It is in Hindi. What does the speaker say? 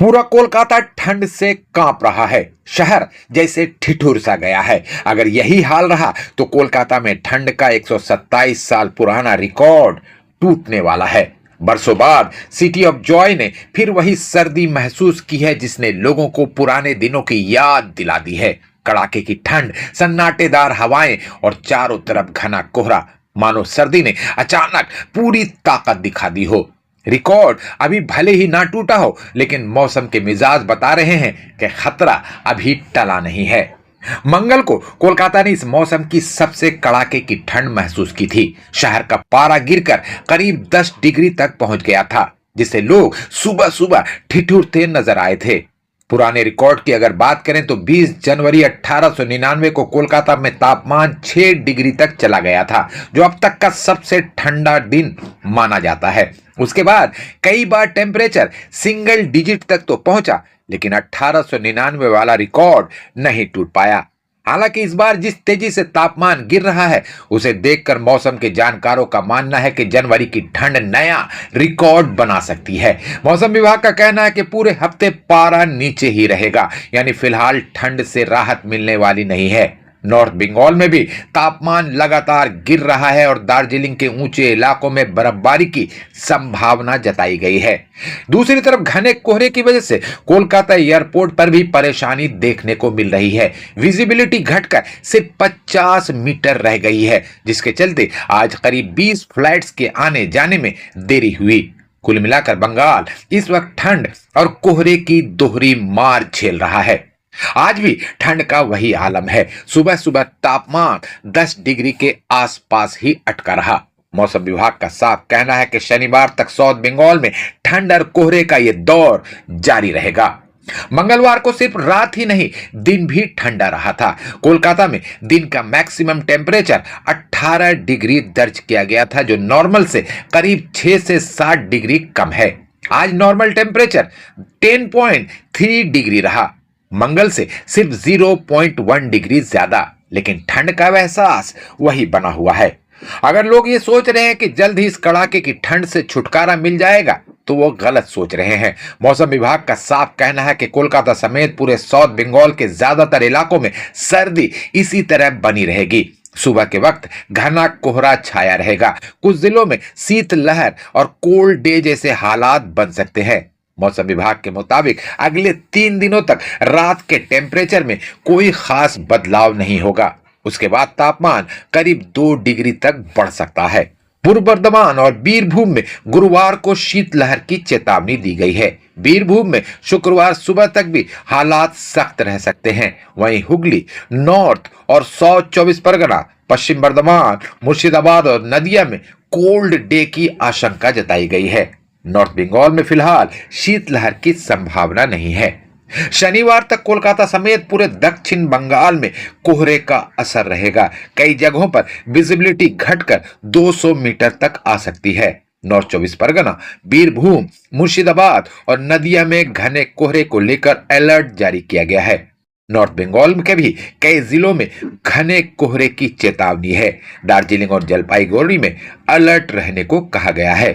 पूरा कोलकाता ठंड से कांप रहा है। शहर जैसे ठिठुर सा गया है। अगर यही हाल रहा तो कोलकाता में ठंड का 127 साल पुराना रिकॉर्ड टूटने वाला है। बरसों बाद सिटी ऑफ जॉय ने फिर वही सर्दी महसूस की है जिसने लोगों को पुराने दिनों की याद दिला दी है। कड़ाके की ठंड, सन्नाटेदार हवाएं और चारों तरफ घना कोहरा, मानो सर्दी ने अचानक पूरी ताकत दिखा दी हो। रिकॉर्ड अभी भले ही ना टूटा हो, लेकिन मौसम के मिजाज बता रहे हैं कि खतरा अभी टला नहीं है। मंगल को कोलकाता ने इस मौसम की सबसे कड़ाके की ठंड महसूस की थी। शहर का पारा गिरकर करीब 10 डिग्री तक पहुंच गया था, जिससे लोग सुबह सुबह ठिठुरते नजर आए थे। पुराने रिकॉर्ड की अगर बात करें तो 20 जनवरी 1899 को कोलकाता में तापमान 6 डिग्री तक चला गया था, जो अब तक का सबसे ठंडा दिन माना जाता है। उसके बाद कई बार टेम्परेचर सिंगल डिजिट तक तो पहुंचा, लेकिन 1899 वाला रिकॉर्ड नहीं टूट पाया। हालांकि इस बार जिस तेजी से तापमान गिर रहा है, उसे देखकर मौसम के जानकारों का मानना है कि जनवरी की ठंड नया रिकॉर्ड बना सकती है। मौसम विभाग का कहना है कि पूरे हफ्ते पारा नीचे ही रहेगा, यानी फिलहाल ठंड से राहत मिलने वाली नहीं है। नॉर्थ बंगाल में भी तापमान लगातार गिर रहा है और दार्जिलिंग के ऊंचे इलाकों में बर्फबारी की संभावना जताई गई है। दूसरी तरफ घने कोहरे की वजह से कोलकाता एयरपोर्ट पर भी परेशानी देखने को मिल रही है। विजिबिलिटी घटकर सिर्फ 50 मीटर रह गई है, जिसके चलते आज करीब 20 फ्लाइट्स के आने जाने में देरी हुई। कुल मिलाकर बंगाल इस वक्त ठंड और कोहरे की दोहरी मार झेल रहा है। आज भी ठंड का वही आलम है। सुबह सुबह तापमान 10 डिग्री के आसपास ही अटका रहा। मौसम विभाग का साफ कहना है कि शनिवार तक साउथ बंगाल में ठंड और कोहरे का यह दौर जारी रहेगा। मंगलवार को सिर्फ रात ही नहीं, दिन भी ठंडा रहा था। कोलकाता में दिन का मैक्सिमम टेम्परेचर 18 डिग्री दर्ज किया गया था, जो नॉर्मल से करीब 6 से 7 डिग्री कम है। आज नॉर्मल टेम्परेचर 10.3 डिग्री रहा, मंगल से सिर्फ 0.1 डिग्री ज्यादा, लेकिन ठंड का एहसास वही बना हुआ है। अगर लोग ये सोच रहे हैं कि जल्द ही इस कड़ाके की ठंड से छुटकारा मिल जाएगा, तो वो गलत सोच रहे हैं। मौसम विभाग का साफ कहना है कि कोलकाता समेत पूरे साउथ बंगाल के ज्यादातर इलाकों में सर्दी इसी तरह बनी रहेगी। सुबह के वक्त घना कोहरा छाया रहेगा। कुछ जिलों में शीतलहर और कोल्ड डे जैसे हालात बन सकते हैं। मौसम विभाग के मुताबिक अगले 3 दिनों तक रात के टेम्परेचर में कोई खास बदलाव नहीं होगा। उसके बाद तापमान करीब 2 डिग्री तक बढ़ सकता है। पूर्व बर्धमान और बीरभूम में गुरुवार को शीतलहर की चेतावनी दी गई है। बीरभूम में शुक्रवार सुबह तक भी हालात सख्त रह सकते हैं। वहीं हुगली, नॉर्थ और साउथ 24 परगना, पश्चिम बर्धमान, मुर्शिदाबाद और नदिया में कोल्ड डे की आशंका जताई गई है। नॉर्थ बंगाल में फिलहाल शीतलहर की संभावना नहीं है। शनिवार तक कोलकाता समेत पूरे दक्षिण बंगाल में कोहरे का असर रहेगा। कई जगहों पर विजिबिलिटी घटकर 200 मीटर तक आ सकती है। नॉर्थ 24 परगना, बीरभूम, मुर्शिदाबाद और नदिया में घने कोहरे को लेकर अलर्ट जारी किया गया है। नॉर्थ बंगाल के भी कई जिलों में घने कोहरे की चेतावनी है। दार्जिलिंग और जलपाईगुड़ी में अलर्ट रहने को कहा गया है।